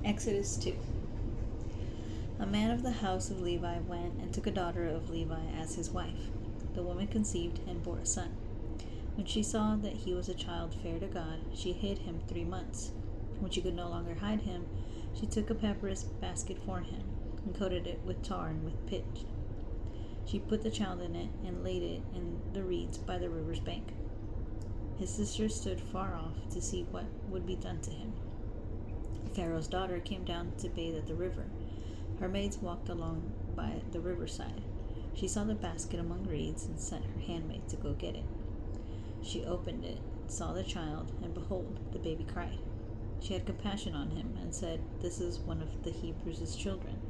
Exodus 2. A man of the house of Levi went and took a daughter of Levi as his wife. The woman conceived and bore a son. When she saw that he was a child fair to God, she hid him 3 months. When she could no longer hide him, she took a papyrus basket for him and coated it with tar and with pitch. She put the child in it and laid it in the reeds by the river's bank. His sisters stood far off to see what would be done to him. Pharaoh's daughter came down to bathe at the river. Her maids walked along by the riverside. She saw the basket among reeds and sent her handmaid to go get it. She opened it, saw the child, and behold, the baby cried. She had compassion on him and said, "This is one of the Hebrews' children."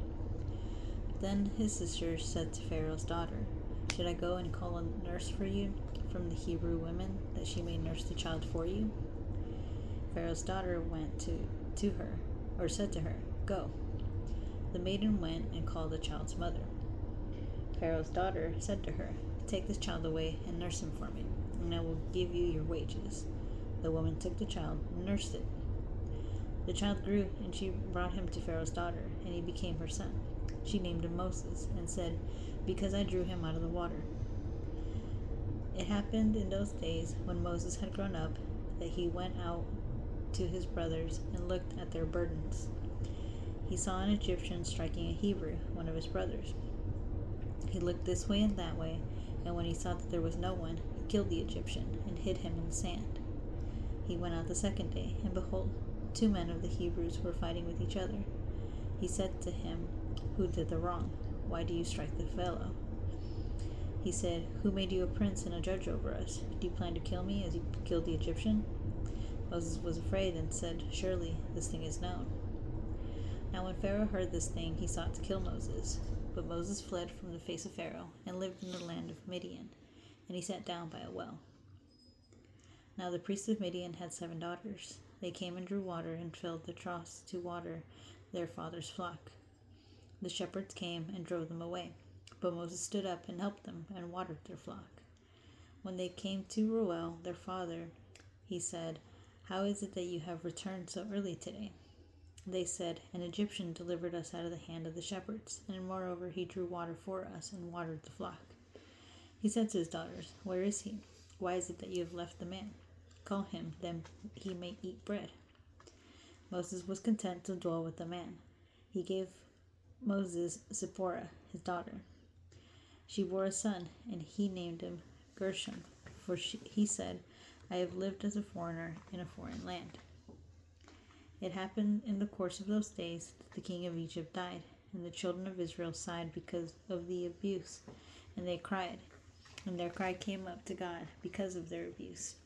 Then his sisters said to Pharaoh's daughter, "Should I go and call a nurse for you from the Hebrew women, that she may nurse the child for you?" Pharaoh's daughter said to her, "Go." The maiden went and called the child's mother. Pharaoh's daughter said to her, "Take this child away and nurse him for me, and I will give you your wages." The woman took the child and nursed it. The child grew, and she brought him to Pharaoh's daughter, and he became her son. She named him Moses, and said, "Because I drew him out of the water." It happened in those days, when Moses had grown up, that he went out to his brothers and looked at their burdens. He saw an Egyptian striking a Hebrew, one of his brothers. He looked this way and that way, and when he saw that there was no one, he killed the Egyptian and hid him in the sand. He went out the second day, and behold, 2 men of the Hebrews were fighting with each other. He said to him who did the wrong, "Why do you strike the fellow?" He said, "Who made you a prince and a judge over us? Do you plan to kill me as you killed the Egyptian?" Moses was afraid and said, "Surely this thing is known." Now when Pharaoh heard this thing, he sought to kill Moses. But Moses fled from the face of Pharaoh and lived in the land of Midian, and he sat down by a well. Now the priest of Midian had 7 daughters. They came and drew water and filled the troughs to water their father's flock. The shepherds came and drove them away, but Moses stood up and helped them and watered their flock. When they came to Reuel, their father, he said, "How is it that you have returned so early today?" They said, "An Egyptian delivered us out of the hand of the shepherds, and moreover he drew water for us and watered the flock." He said to his daughters, "Where is he? Why is it that you have left the man? Call him, then he may eat bread." Moses was content to dwell with the man. He gave Moses Zipporah, his daughter. She bore a son, and he named him Gershom, for he said, "I have lived as a foreigner in a foreign land." It happened in the course of those days that the king of Egypt died, and the children of Israel sighed because of the abuse, and they cried, and their cry came up to God because of their abuse.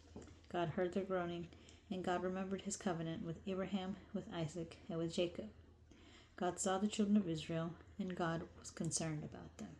God heard their groaning, and God remembered his covenant with Abraham, with Isaac, and with Jacob. God saw the children of Israel, and God was concerned about them.